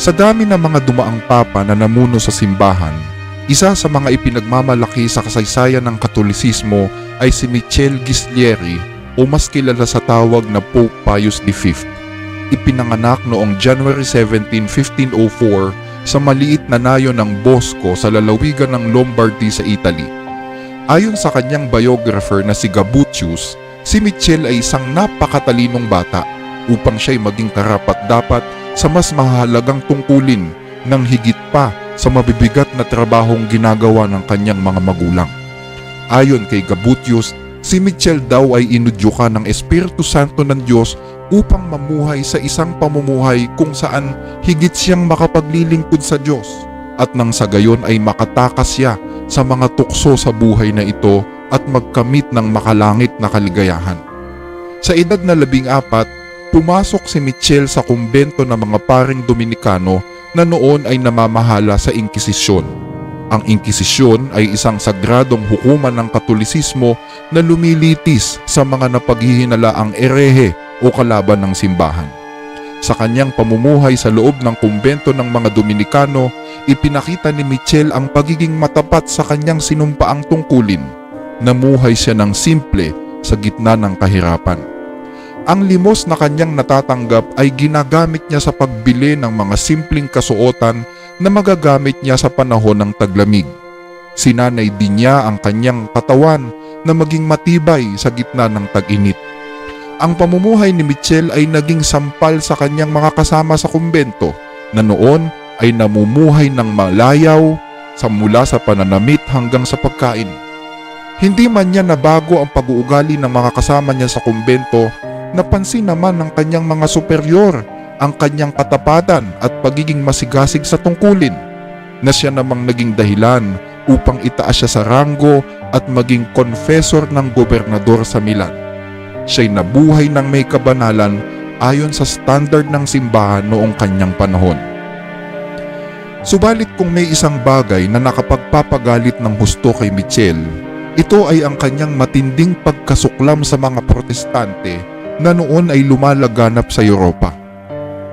Sa dami ng mga dumaang papa na namuno sa simbahan, isa sa mga ipinagmamalaki sa kasaysayan ng Katolisismo ay si Michele Ghislieri o mas kilala sa tawag na Pope Pius V. Ipinanganak noong January 17, 1504 sa maliit na nayon ng Bosco sa lalawigan ng Lombardy sa Italy. Ayon sa kanyang biographer na si Gabutius, si Michele ay isang napakatalinong bata upang siya'y maging karapat-dapat sa mas mahalagang tungkulin ng higit pa sa mabibigat na trabahong ginagawa ng kanyang mga magulang. Ayon kay Gabutius, si Michele daw ay inudyukan ng Espiritu Santo ng Diyos upang mamuhay sa isang pamumuhay kung saan higit siyang makapaglilingkod sa Diyos at nang sa gayon ay makatakas siya sa mga tukso sa buhay na ito at magkamit ng makalangit na kaligayahan. Sa edad na 14, pumasok si Michele sa kumbento ng mga paring Dominikano na noon ay namamahala sa Inkisisyon. Ang Inkisisyon ay isang sagradong hukuman ng Katolisismo na lumilitis sa mga napaghihinalaang erehe o kalaban ng simbahan. Sa kanyang pamumuhay sa loob ng kumbento ng mga Dominikano, ipinakita ni Michele ang pagiging matapat sa kanyang sinumpaang tungkulin. Namuhay siya ng simple sa gitna ng kahirapan. Ang limos na kanyang natatanggap ay ginagamit niya sa pagbili ng mga simpleng kasuotan na magagamit niya sa panahon ng taglamig. Sinanay din niya ang kanyang katawan na maging matibay sa gitna ng tag-init. Ang pamumuhay ni Michele ay naging sampal sa kanyang mga kasama sa kumbento na noon ay namumuhay ng malayaw mula sa pananamit hanggang sa pagkain. Hindi man niya nabago ang pag-uugali ng mga kasama niya sa kumbento, napansin naman ng kanyang mga superior ang kanyang katapatan at pagiging masigasig sa tungkulin, na siya namang naging dahilan upang itaas siya sa ranggo at maging confessor ng gobernador sa Milan. Siya'y nabuhay ng may kabanalan ayon sa standard ng simbahan noong kanyang panahon. Subalit kung may isang bagay na nakapagpapagalit ng husto kay Michele, ito ay ang kanyang matinding pagkasuklam sa mga protestante na noon ay lumalaganap sa Europa.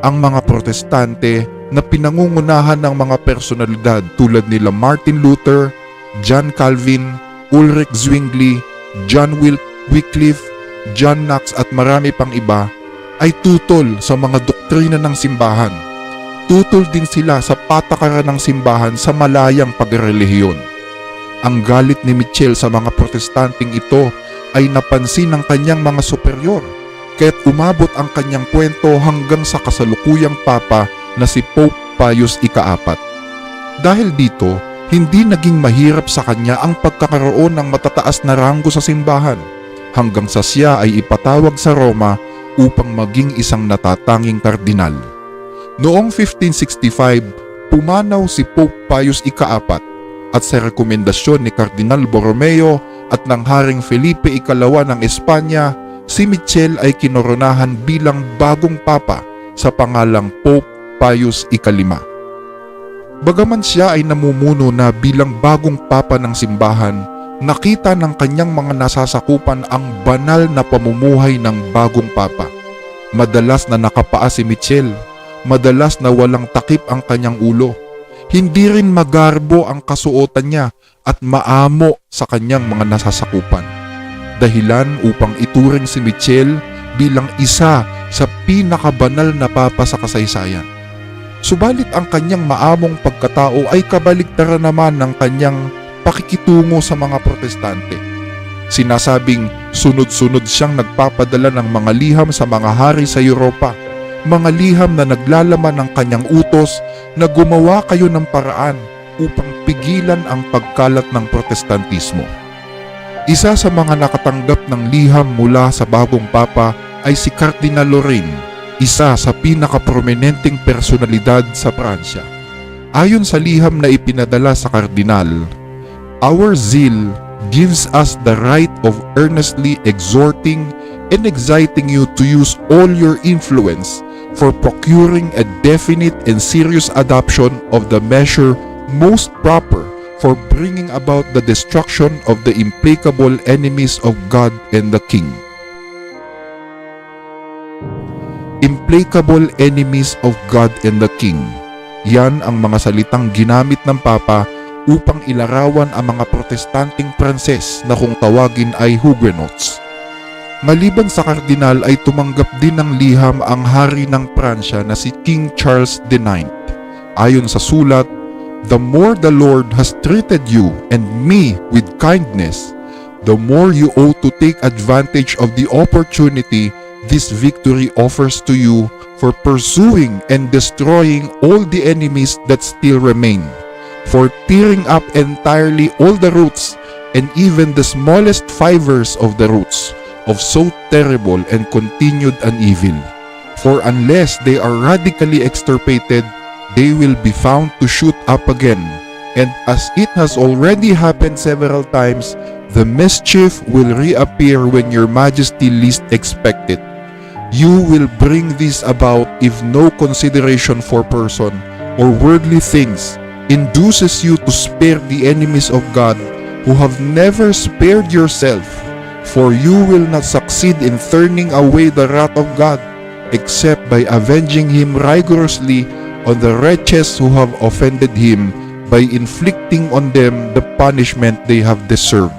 Ang mga protestante na pinangungunahan ng mga personalidad tulad nila Martin Luther, John Calvin, Ulrich Zwingli, John Wycliffe, John Knox at marami pang iba ay tutol sa mga doktrina ng simbahan. Tutol din sila sa patakaran ng simbahan sa malayang pagrelihiyon. Ang galit ni Michele sa mga protestanteng ito ay napansin ng kanyang mga superior, kaya't umabot ang kanyang kwento hanggang sa kasalukuyang papa na si Pope Pius IV. Dahil dito, hindi naging mahirap sa kanya ang pagkakaroon ng matataas na ranggo sa simbahan, hanggang sa siya ay ipatawag sa Roma upang maging isang natatanging kardinal. Noong 1565, pumanaw si Pope Pius IV at sa rekomendasyon ni Kardinal Borromeo at ng Haring Felipe II ng Espanya, si Michele ay kinoronahan bilang bagong papa sa pangalang Pope Pius V. Bagaman siya ay namumuno na bilang bagong papa ng simbahan, nakita ng kanyang mga nasasakupan ang banal na pamumuhay ng bagong papa. Madalas na nakapaa si Michele, madalas na walang takip ang kanyang ulo. Hindi rin magarbo ang kasuotan niya at maamo sa kanyang mga nasasakupan. Dahilan upang ituring si Michele bilang isa sa pinakabanal na papa sa kasaysayan. Subalit ang kanyang maamong pagkatao ay kabaligtaran naman ng kanyang pakikitungo sa mga protestante. Sinasabing sunod-sunod siyang nagpapadala ng mga liham sa mga hari sa Europa, mga liham na naglalaman ng kanyang utos na gumawa kayo ng paraan upang pigilan ang pagkalat ng protestantismo. Isa sa mga nakatanggap ng liham mula sa bagong papa ay si Cardinal Lorraine, isa sa pinakaprominenteng personalidad sa Pransya. Ayon sa liham na ipinadala sa kardinal, "Our zeal gives us the right of earnestly exhorting and exciting you to use all your influence for procuring a definite and serious adoption of the measure most proper for bringing about the destruction of the implacable enemies of God and the King." Implacable enemies of God and the King. Yan ang mga salitang ginamit ng Papa upang ilarawan ang mga protestanteng Pranses na kung tawagin ay Huguenots. Maliban sa kardinal ay tumanggap din ng liham ang hari ng Pransya na si King Charles IX. Ayon sa sulat, "The more the Lord has treated you and me with kindness, the more you ought to take advantage of the opportunity this victory offers to you for pursuing and destroying all the enemies that still remain, for tearing up entirely all the roots and even the smallest fibers of the roots of so terrible and continued an evil. For unless they are radically extirpated, they will be found to shoot up again, and as it has already happened several times, the mischief will reappear when your Majesty least expect it. You will bring this about if no consideration for person or worldly things induces you to spare the enemies of God who have never spared yourself, for you will not succeed in turning away the wrath of God, except by avenging Him rigorously on the wretches who have offended Him by inflicting on them the punishment they have deserved."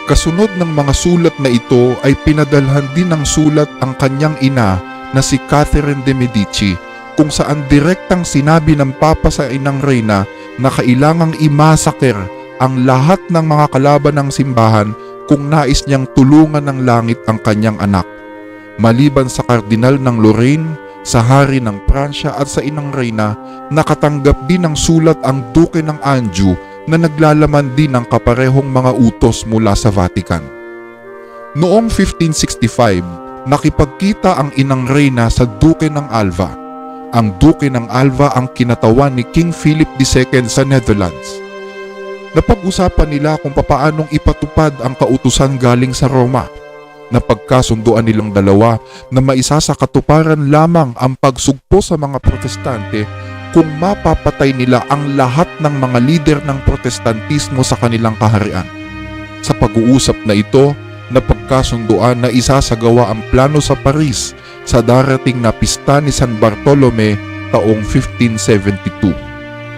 Kasunod ng mga sulat na ito ay pinadalhan din ng sulat ang kanyang ina na si Catherine de Medici, kung saan direktang sinabi ng Papa sa inang reyna na kailangang imasaker ang lahat ng mga kalaban ng simbahan kung nais niyang tulungan ng langit ang kanyang anak. Maliban sa kardinal ng Lorraine, sa hari ng Pransya at sa inang reyna, nakatanggap din ng sulat ang Duke ng Anjou na naglalaman din ng kaparehong mga utos mula sa Vatican. Noong 1565, nakipagkita ang inang reyna sa Duke ng Alva. Ang Duke ng Alva ang kinatawan ni King Philip II sa Netherlands. Napag-usapan nila kung papaanong ipatupad ang kautusan galing sa Roma. Napagkasunduan nilang dalawa na maisasakatuparan lamang ang pagsugpo sa mga protestante kung mapapatay nila ang lahat ng mga lider ng protestantismo sa kanilang kaharian. Sa pag-uusap na ito, napagkasunduan na isasagawa ang plano sa Paris sa darating na pista ni San Bartolome taong 1572.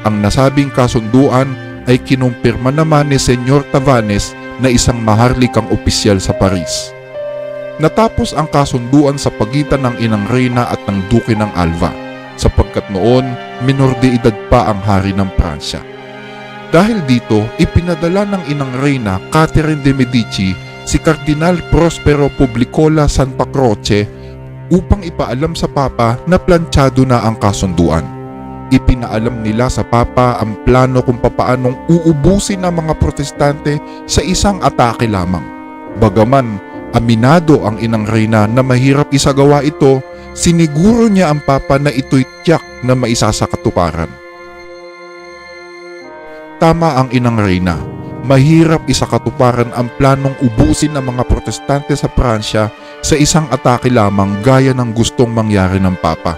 Ang nasabing kasunduan ay kinumpirma naman ni Senyor Tavannes na isang maharlikang opisyal sa Paris. Natapos ang kasunduan sa pagitan ng inang reyna at ng Duke ng Alva, sapagkat noon minor de edad pa ang hari ng Pransya. Dahil dito, ipinadala ng inang reyna Catherine de Medici si Kardinal Prospero Publicola Santa Croce upang ipaalam sa Papa na planchado na ang kasunduan. Ipinaalam nila sa Papa ang plano kung papaanong uubusin ang mga protestante sa isang atake lamang. Bagaman aminado ang inang reyna na mahirap isagawa ito, siniguro niya ang Papa na ito'y tiyak na maisasakatuparan. Tama ang inang reyna, mahirap isakatuparan ang planong ubusin ang mga protestante sa Pransya sa isang atake lamang gaya ng gustong mangyari ng Papa.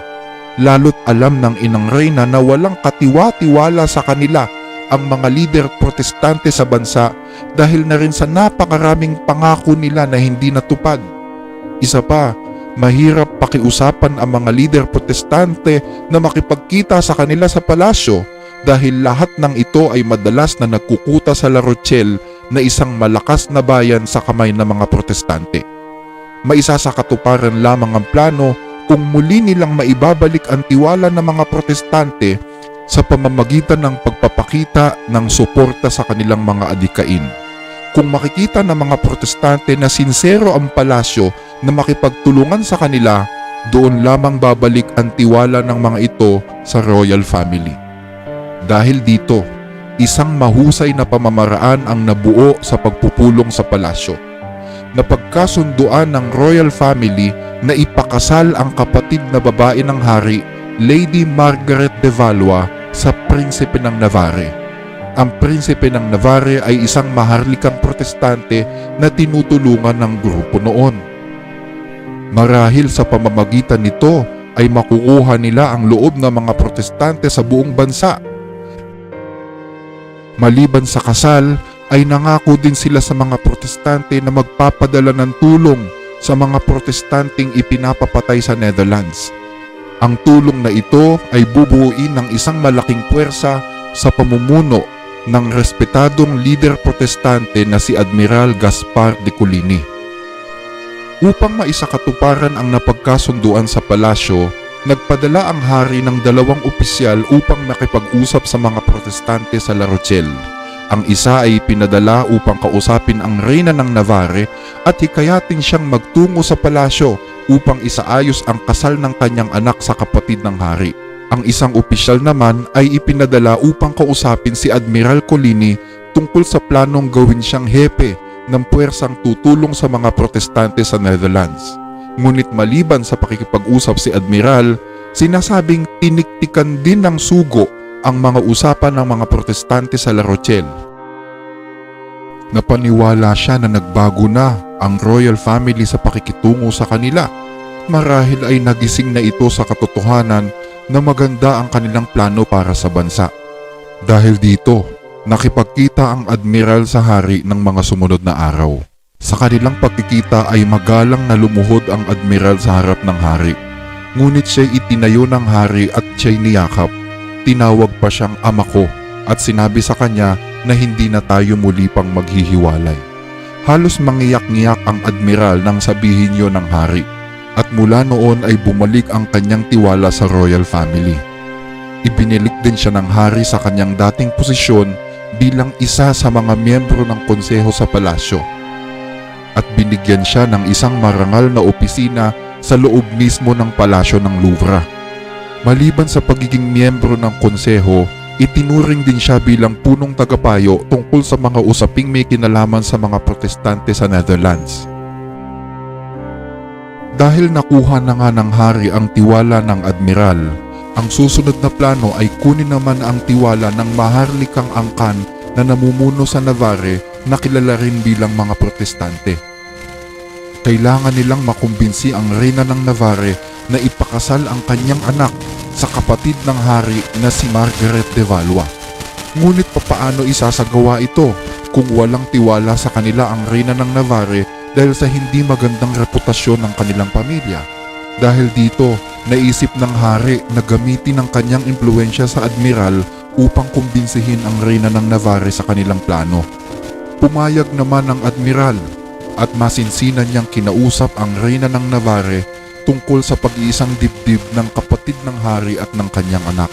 Lalo't alam ng inang reyna na walang katiwa-tiwala sa kanila ang mga lider protestante sa bansa dahil na rin sa napakaraming pangako nila na hindi natupad. Isa pa, mahirap pakiusapan ang mga lider protestante na makipagkita sa kanila sa palasyo dahil lahat ng ito ay madalas na nagkukuta sa La Rochelle na isang malakas na bayan sa kamay ng mga protestante. Maisasakatuparan lamang ang plano kung muli nilang maibabalik ang tiwala ng mga protestante sa pamamagitan ng pagpapakita ng suporta sa kanilang mga adikain. Kung makikita ng mga protestante na sinsero ang palasyo na makipagtulungan sa kanila, doon lamang babalik ang tiwala ng mga ito sa royal family. Dahil dito, isang mahusay na pamamaraan ang nabuo sa pagpupulong sa palasyo. Napagkasunduan ng royal family na ipakasal ang kapatid na babae ng hari, Lady Margaret de Valois, sa prinsipe ng Navarre. Ang prinsipe ng Navarre ay isang maharlikang protestante na tinutulungan ng grupo noon. Marahil sa pamamagitan nito ay makukuha nila ang loob ng mga protestante sa buong bansa. Maliban sa kasal, ay nangako din sila sa mga protestante na magpapadala ng tulong sa mga protestanteng ipinapapatay sa Netherlands. Ang tulong na ito ay bubuuin ng isang malaking puwersa sa pamumuno ng respetadong lider protestante na si Admiral Gaspar de Coligny. Upang maisakatuparan ang napagkasunduan sa palasyo, nagpadala ang hari ng 2 opisyal upang makipag-usap sa mga protestante sa La Rochelle. Ang isa ay pinadala upang kausapin ang reyna ng Navarre at hikayatin siyang magtungo sa palasyo upang isaayos ang kasal ng kanyang anak sa kapatid ng hari. Ang isang opisyal naman ay ipinadala upang kausapin si Admiral Coligny tungkol sa planong gawin siyang hepe ng puwersang tutulong sa mga protestante sa Netherlands. Ngunit maliban sa pakikipag-usap si Admiral, sinasabing tiniktikan din ng sugo ang mga usapan ng mga protestante sa La Rochelle. Napaniwala siya na nagbago na ang royal family sa pakikitungo sa kanila. Marahil ay nagising na ito sa katotohanan na maganda ang kanilang plano para sa bansa. Dahil dito, nakipagkita ang admiral sa hari ng mga sumunod na araw. Sa kanilang pagkikita ay magalang na lumuhod ang admiral sa harap ng hari. Ngunit siya'y itinayo ng hari at siya'y niyakap. Tinawag pa siyang ama ko at sinabi sa kanya na hindi na tayo muli pang maghihiwalay. Halos mangiyak-ngiyak ang admiral nang sabihin yon ng hari. At mula noon ay bumalik ang kanyang tiwala sa royal family. Ibinilik din siya ng hari sa kanyang dating posisyon bilang isa sa mga miyembro ng konseho sa palasyo. At binigyan siya ng isang marangal na opisina sa loob mismo ng palasyo ng Louvre. Maliban sa pagiging miyembro ng konseho, itinuring din siya bilang punong tagapayo tungkol sa mga usaping may kinalaman sa mga protestante sa Netherlands. Dahil nakuha na nga ng hari ang tiwala ng admiral, ang susunod na plano ay kunin naman ang tiwala ng maharlikang angkan na namumuno sa Navarre na kilala rin bilang mga protestante. Kailangan nilang makumbinsi ang reyna ng Navarre na ipakasal ang kanyang anak sa kapatid ng hari na si Margaret de Valois. Ngunit papaano isasagawa ito kung walang tiwala sa kanila ang reyna ng Navarre dahil sa hindi magandang reputasyon ng kanilang pamilya? Dahil dito, naisip ng hari na gamitin ang kanyang impluensya sa admiral upang kumbinsihin ang reyna ng Navarre sa kanilang plano. Pumayag naman ang admiral at masinsinan niyang kinausap ang reyna ng Navarre tungkol sa pag-iisang dibdib ng kapatid ng hari at ng kanyang anak.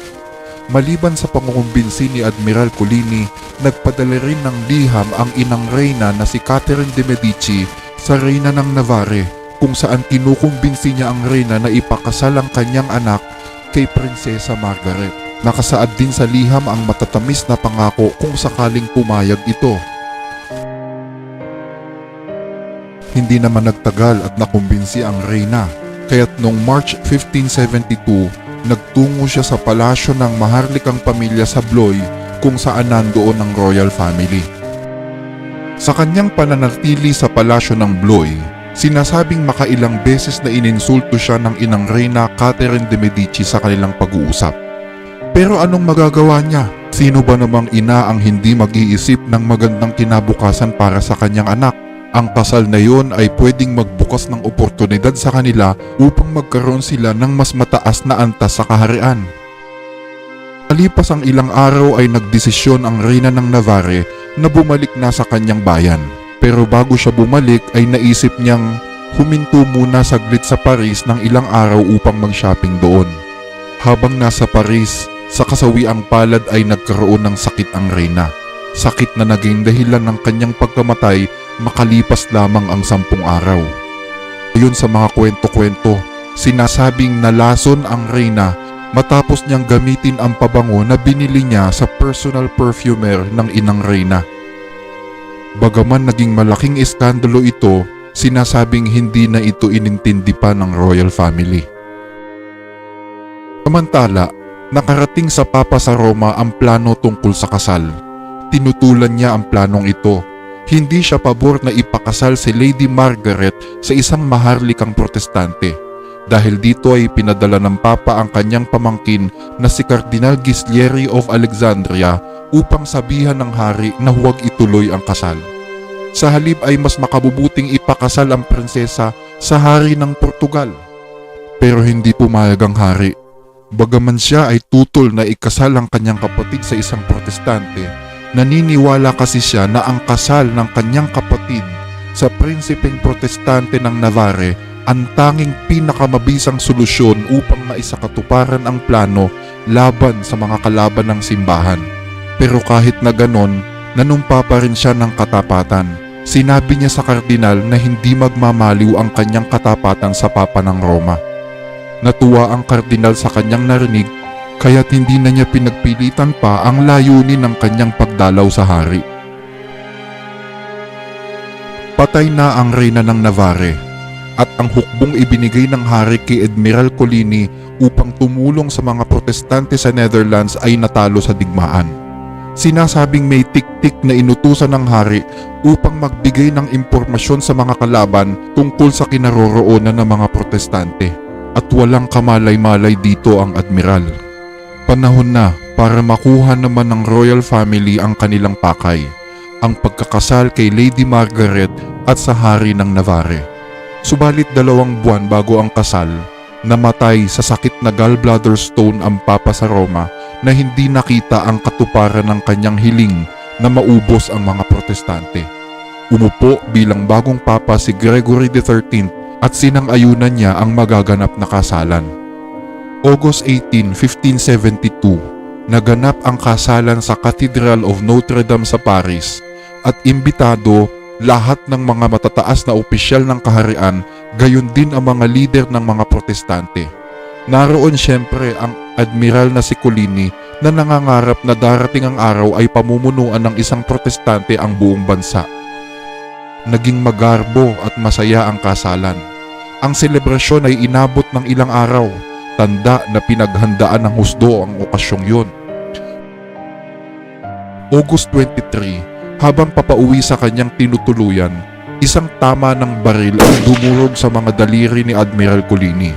Maliban sa pangukumbinsi ni Admiral Coligny, nagpadala rin ng liham ang inang reyna na si Catherine de Medici sa reyna ng Navarre, kung saan kinukumbinsi niya ang reyna na ipakasal ang kanyang anak kay Prinsesa Margaret. Nakasaad din sa liham ang matatamis na pangako kung sakaling pumayag ito. Hindi naman nagtagal at nakumbinsi ang reyna, kaya't noong March 1572, nagtungo siya sa palasyo ng maharlikang pamilya sa Blois kung saan nandoon ang royal family. Sa kanyang pananatili sa palasyo ng Blois, sinasabing makailang beses na ininsulto siya ng inang reyna Catherine de Medici sa kanilang pag-uusap. Pero anong magagawa niya? Sino ba namang ina ang hindi mag-iisip ng magandang kinabukasan para sa kanyang anak? Ang kasal na yon ay pwedeng magbukas ng oportunidad sa kanila upang magkaroon sila ng mas mataas na antas sa kaharian. Malipas ang ilang araw ay nagdesisyon ang reyna ng Navarre na bumalik na sa kanyang bayan. Pero bago siya bumalik ay naisip niyang huminto muna saglit sa Paris ng ilang araw upang mag-shopping doon. Habang nasa Paris, sa kasawiang palad ay nagkaroon ng sakit ang reyna. Sakit na naging dahilan ng kanyang pagkamatay makalipas lamang ang 10 araw. Ayon sa mga kwento-kwento, sinasabing nalason ang reyna matapos niyang gamitin ang pabango na binili niya sa personal perfumer ng inang reyna. Bagaman naging malaking iskandalo ito, sinasabing hindi na ito inintindi pa ng royal family. Samantala, nakarating sa Papa sa Roma ang plano tungkol sa kasal. Tinutulan niya ang planong ito. Hindi siya pabor na ipakasal si Lady Margaret sa isang maharlikang protestante. Dahil dito ay pinadala ng Papa ang kanyang pamangkin na si Cardinal Ghislieri of Alexandria upang sabihan ng hari na huwag ituloy ang kasal. Sa halip ay mas makabubuting ipakasal ang prinsesa sa hari ng Portugal. Pero hindi pumayag ang hari. Bagaman siya ay tutol na ikasal ang kanyang kapatid sa isang protestante, naniniwala kasi siya na ang kasal ng kanyang kapatid sa prinsipeng protestante ng Navarre ang tanging pinakamabisang solusyon upang maisakatuparan ang plano laban sa mga kalaban ng simbahan. Pero kahit na ganon, nanumpa pa rin siya ng katapatan. Sinabi niya sa kardinal na hindi magmamaliw ang kanyang katapatan sa Papa ng Roma. Natuwa ang kardinal sa kanyang narinig, kaya't hindi na niya pinagpilitan pa ang layunin ng kanyang pagdalaw sa hari. Patay na ang reyna ng Navarre at ang hukbong ibinigay ng hari kay Admiral Coligny upang tumulong sa mga protestante sa Netherlands ay natalo sa digmaan. Sinasabing may tik-tik na inutusan ng hari upang magbigay ng impormasyon sa mga kalaban tungkol sa kinaroroonan ng mga protestante. At walang kamalay-malay dito ang admiral. Panahon na para makuha naman ng royal family ang kanilang pakay, ang pagkakasal kay Lady Margaret at sa hari ng Navarre. Subalit 2 buwan bago ang kasal, namatay sa sakit na gallbladder stone ang Papa sa Roma na hindi nakita ang katuparan ng kanyang hiling na maubos ang mga protestante. Umupo bilang bagong Papa si Gregory XIII at sinang-ayunan niya ang magaganap na kasalan. August 18, 1572, naganap ang kasalan sa Cathedral of Notre Dame sa Paris at imbitado lahat ng mga matataas na opisyal ng kaharian, gayon din ang mga lider ng mga protestante. Naroon siyempre ang admiral na si Coligny na nangangarap na darating ang araw ay pamumunuan ng isang protestante ang buong bansa. Naging magarbo at masaya ang kasalan. Ang selebrasyon ay inabot ng ilang araw, tanda na pinaghandaan ng husdo ang okasyong yun. August 23, habang papauwi sa kanyang tinutuluyan, isang tama ng baril ang dumurog sa mga daliri ni Admiral Coligny.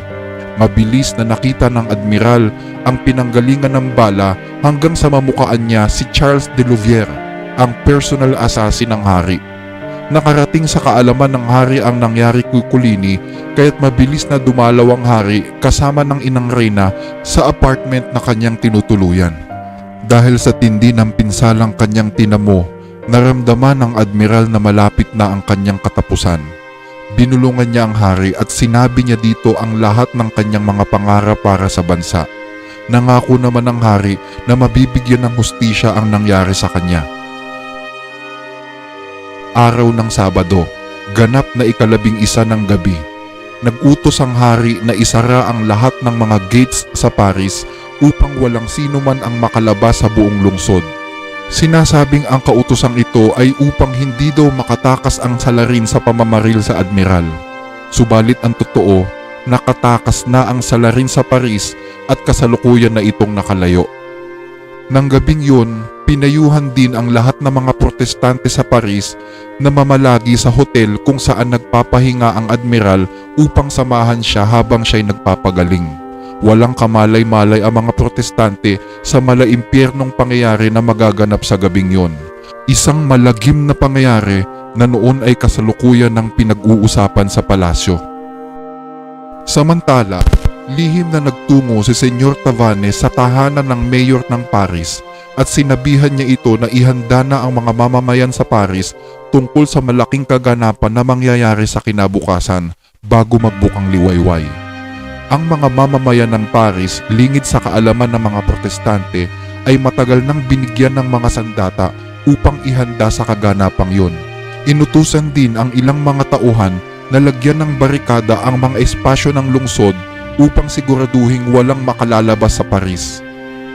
Mabilis na nakita ng admiral ang pinanggalingan ng bala hanggang sa mamukaan niya si Charles de Louvière, ang personal assassin ng hari. Nakarating sa kaalaman ng hari ang nangyari kay Coligny, kaya't mabilis na dumalaw ang hari kasama ng inang reyna sa apartment na kanyang tinutuluyan. Dahil sa tindi ng pinsalang kanyang tinamo, naramdaman ng admiral na malapit na ang kanyang katapusan. Binulungan niya ang hari at sinabi niya dito ang lahat ng kanyang mga pangarap para sa bansa. Nangako naman ng hari na mabibigyan ng hustisya ang nangyari sa kanya. Araw ng Sabado, ganap na 11 ng gabi. Nag-utos ang hari na isara ang lahat ng mga gates sa Paris upang walang sino man ang makalabas sa buong lungsod. Sinasabing ang kautosang ito ay upang hindi daw makatakas ang salarin sa pamamaril sa admiral. Subalit ang totoo, nakatakas na ang salarin sa Paris at kasalukuyan na itong nakalayo. Nang gabing yun, pinayuhan din ang lahat ng mga protestante sa Paris na mamalagi sa hotel kung saan nagpapahinga ang admiral upang samahan siya habang siya'y nagpapagaling. Walang kamalay-malay ang mga protestante sa malaimpyernong pangyayari na magaganap sa gabing yon. Isang malagim na pangyayari na noon ay kasalukuyan ng pinag-uusapan sa palasyo. Samantala, lihim na nagtungo si Senyor Tavannes sa tahanan ng mayor ng Paris at sinabihan niya ito na ihanda na ang mga mamamayan sa Paris tungkol sa malaking kaganapan na mangyayari sa kinabukasan bago magbukang liwayway. Ang mga mamamayan ng Paris, lingid sa kaalaman ng mga protestante, ay matagal nang binigyan ng mga sandata upang ihanda sa kaganapang yun. Inutusan din ang ilang mga tauhan na lagyan ng barikada ang mga espasyo ng lungsod upang siguraduhing walang makalalabas sa Paris.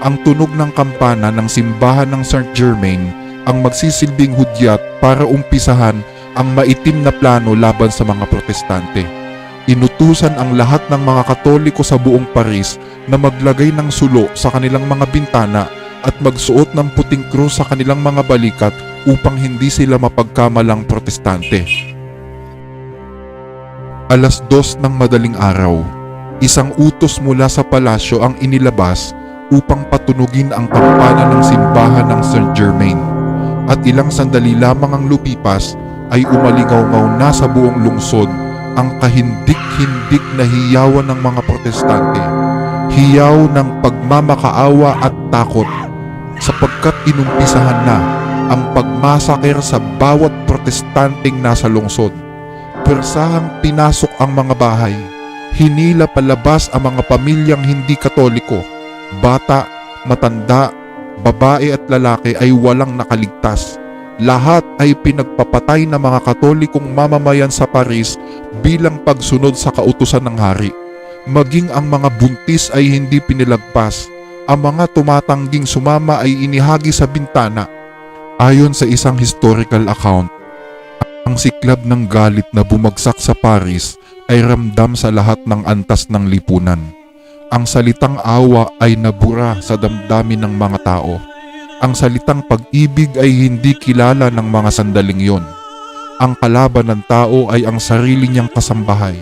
Ang tunog ng kampana ng simbahan ng Saint-Germain ang magsisilbing hudyat para umpisahan ang maitim na plano laban sa mga protestante. Inutusan ang lahat ng mga Katoliko sa buong Paris na maglagay ng sulo sa kanilang mga bintana at magsuot ng puting krus sa kanilang mga balikat upang hindi sila mapagkamalang protestante. Alas 2 ng madaling araw, isang utos mula sa palasyo ang inilabas upang patunugin ang kampana ng simbahan ng Saint-Germain, at ilang sandali lamang ang lupipas ay umalingaw-ngaw na sa buong lungsod ang kahindik-hindik na hiyawan ng mga protestante. Hiyaw ng pagmamakaawa at takot sapagkat inumpisahan na ang pagmasaker sa bawat protestanteng nasa lungsod. Persahang pinasok ang mga bahay. Hinila palabas ang mga pamilyang hindi katoliko. Bata, matanda, babae at lalaki ay walang nakaligtas. Lahat ay pinagpapatay ng mga katolikong mamamayan sa Paris bilang pagsunod sa kautusan ng hari. Maging ang mga buntis ay hindi pinilagpas. Ang mga tumatangging sumama ay inihagi sa bintana. Ayon sa isang historical account, ang siklab ng galit na bumagsak sa Paris ay ramdam sa lahat ng antas ng lipunan. Ang salitang awa ay nabura sa damdamin ng mga tao. Ang salitang pag-ibig ay hindi kilala ng mga sandaling yon. Ang kalaban ng tao ay ang sarili niyang kasambahay.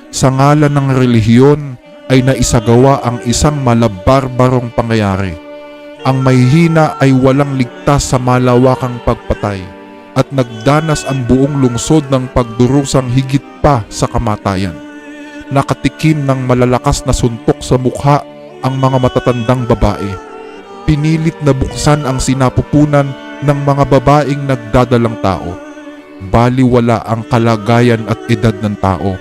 Sa ngalan ng relihiyon ay naisagawa ang isang malabarbarong pangyayari. Ang mahihina ay walang ligtas sa malawakang pagpatay at nagdanas ang buong lungsod ng pagdurusang higit pa sa kamatayan. Nakatikim ng malalakas na suntok sa mukha ang mga matatandang babae. Pinilit na buksan ang sinapupunan ng mga babaeng nagdadalang tao. Baliwala ang kalagayan at edad ng tao.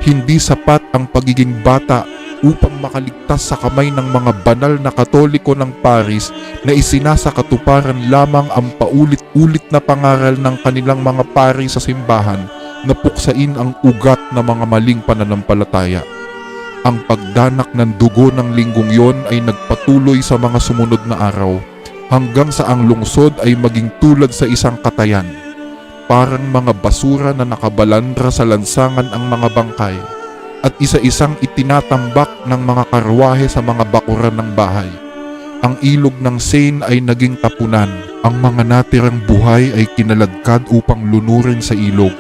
Hindi sapat ang pagiging bata upang makaligtas sa kamay ng mga banal na Katoliko ng Paris na isinasakatuparan lamang ang paulit-ulit na pangaral ng kanilang mga pari sa simbahan na puksain ang ugat ng mga maling pananampalataya. Ang pagdanak ng dugo ng linggong yon ay nagpatuloy sa mga sumunod na araw hanggang sa ang lungsod ay maging tulad sa isang katayan. Parang mga basura na nakabalandra sa lansangan ang mga bangkay at isa-isang itinatambak ng mga karwahe sa mga bakuran ng bahay. Ang ilog ng Seine ay naging tapunan. Ang mga natirang buhay ay kinaladkad upang lunurin sa ilog.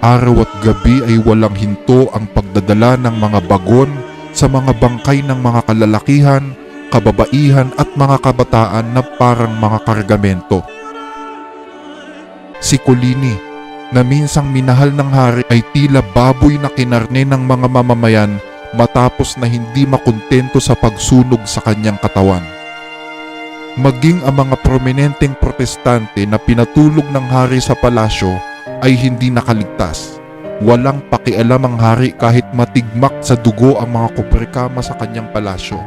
Araw at gabi ay walang hinto ang pagdadala ng mga bagon sa mga bangkay ng mga kalalakihan, kababaihan at mga kabataan na parang mga kargamento. Si Coligny, na minsang minahal ng hari, ay tila baboy na kinarne ng mga mamamayan matapos na hindi makontento sa pagsunog sa kanyang katawan. Maging ang mga prominenteng protestante na pinatulog ng hari sa palasyo ay hindi nakaligtas. Walang pakialam ang hari kahit matigmak sa dugo ang mga kubrikama sa kanyang palasyo.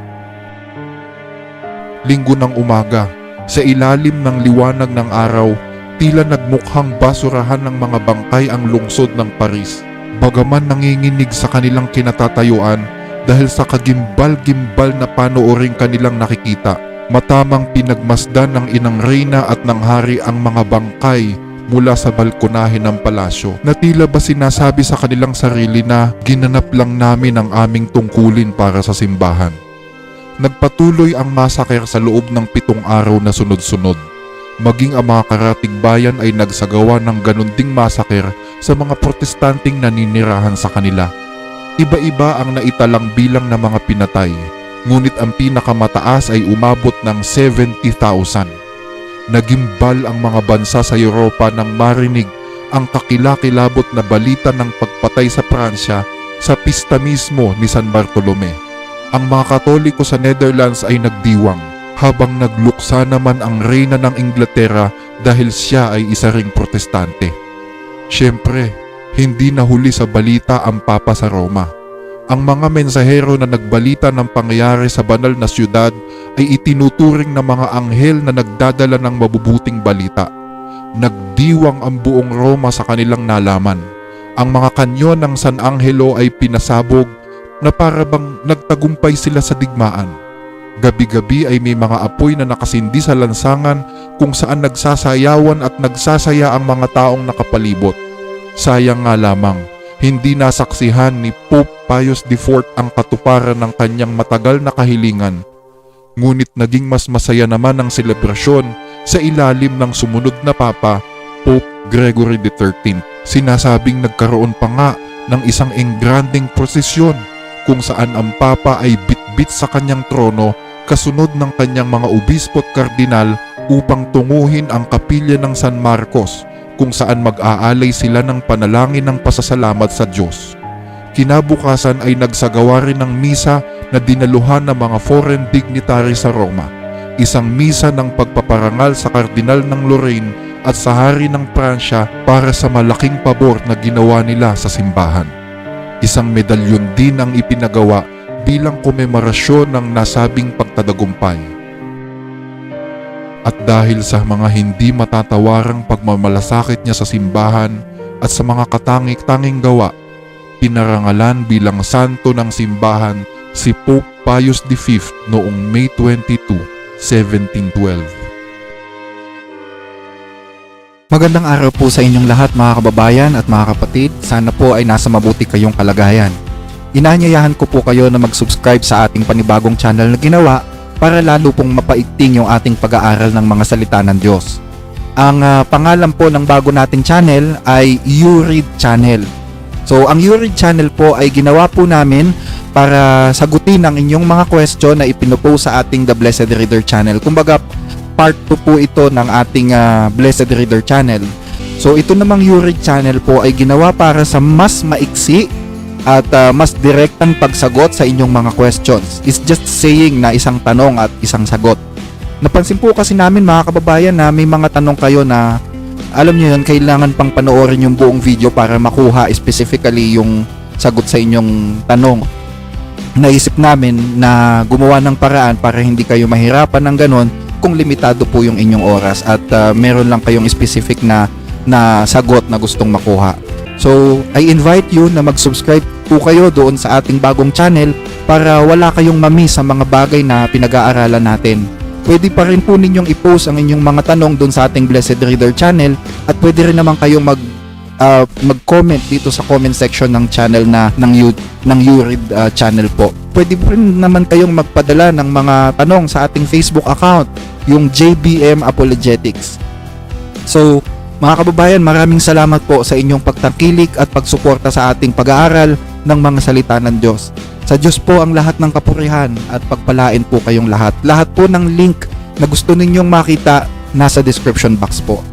Linggo ng umaga, sa ilalim ng liwanag ng araw, tila nagmukhang basurahan ng mga bangkay ang lungsod ng Paris. Bagaman nanginginig sa kanilang kinatatayuan dahil sa kagimbal-gimbal na panooring kanilang nakikita, matamang pinagmasdan ng inang reyna at ng hari ang mga bangkay mula sa balkonahe ng palasyo, na tila ba sinasabi sa kanilang sarili na ginanap lang namin ang aming tungkulin para sa simbahan. Nagpatuloy ang masaker sa loob ng 7 araw na sunod-sunod. Maging ang mga karatig bayan ay nagsagawa ng ganun ding masaker sa mga protestanteng naninirahan sa kanila. Iba-iba ang naitalang bilang ng mga pinatay, ngunit ang pinakamataas ay umabot ng 70,000. Nagimbal ang mga bansa sa Europa nang marinig ang kakilakilabot na balita ng pagpatay sa Pransya sa pista mismo ni San Bartolome. Ang mga Katoliko sa Netherlands ay nagdiwang, habang nagluksa naman ang reyna ng Inglaterra dahil siya ay isa ring protestante. Siyempre, hindi nahuli sa balita ang Papa sa Roma. Ang mga mensahero na nagbalita ng pangyayari sa banal na siyudad ay itinuturing na mga anghel na nagdadala ng mabubuting balita. Nagdiwang ang buong Roma sa kanilang nalaman. Ang mga kanyon ng San Angelo ay pinasabog na para bang nagtagumpay sila sa digmaan. Gabi-gabi ay may mga apoy na nakasindi sa lansangan kung saan nagsasayawan at nagsasaya ang mga taong nakapalibot. Sayang nga lamang, hindi nasaksihan ni Pope Pius IV ang katuparan ng kanyang matagal na kahilingan. Ngunit naging mas masaya naman ang selebrasyon sa ilalim ng sumunod na Papa, Pope Gregory XIII. Sinasabing nagkaroon pa nga ng isang engranding prosesyon kung saan ang Papa ay bitbit sa kanyang trono kasunod ng kanyang mga obispo at kardinal upang tunguhin ang kapilya ng San Marcos kung saan mag-aalay sila ng panalangin ng pasasalamat sa Diyos. Kinabukasan ay nagsagawa rin ng misa na dinaluhan ng mga foreign dignitary sa Roma. Isang misa ng pagpaparangal sa Kardinal ng Lorraine at sa Hari ng Pransya para sa malaking pabor na ginawa nila sa simbahan. Isang medalyon din ang ipinagawa bilang komemorasyon ng nasabing pagtatagumpay. At dahil sa mga hindi matatawarang pagmamalasakit niya sa simbahan at sa mga katangik-tanging gawa, pinarangalan bilang santo ng simbahan si Pope Pius V noong May 22, 1712. Magandang araw po sa inyong lahat mga kababayan at mga kapatid. Sana po ay nasa mabuti kayong kalagayan. Inaanyayahan ko po kayo na mag-subscribe sa ating panibagong channel na ginawa para lalo pong mapaigting yung ating pag-aaral ng mga salita ng Diyos. Ang pangalan po ng bago nating channel ay YouRead Channel. So ang YouRead Channel po ay ginawa po namin para sagutin ang inyong mga question na ipinopost sa ating The Blessed Reader Channel. Kumbaga part 2 po ito ng ating Blessed Reader Channel. So ito namang YouRead Channel po ay ginawa para sa mas maiksi at mas direktang pagsagot sa inyong mga questions. It's just saying na isang tanong at isang sagot. Napansin po kasi namin mga kababayan na may mga tanong kayo na alam nyo yun, kailangan pang panoorin yung buong video para makuha specifically yung sagot sa inyong tanong. Naisip namin na gumawa ng paraan para hindi kayo mahirapan ng ganon kung limitado po yung inyong oras at meron lang kayong specific na sagot na gustong makuha. So, I invite you na mag-subscribe po kayo doon sa ating bagong channel para wala kayong mamiss sa mga bagay na pinag-aaralan natin. Pwede pa rin po ninyong i-post ang inyong mga tanong doon sa ating Blessed Reader Channel at pwede rin naman kayong mag-comment dito sa comment section ng channel ng YouRead Channel po. Pwede po rin naman kayong magpadala ng mga tanong sa ating Facebook account, yung JBM Apologetics. So, mga kababayan, maraming salamat po sa inyong pagtangkilik at pagsuporta sa ating pag-aaral ng mga salita ng Diyos. Sa Diyos po ang lahat ng kapurihan at pagpalain po kayong lahat. Lahat po ng link na gusto ninyong makita nasa description box po.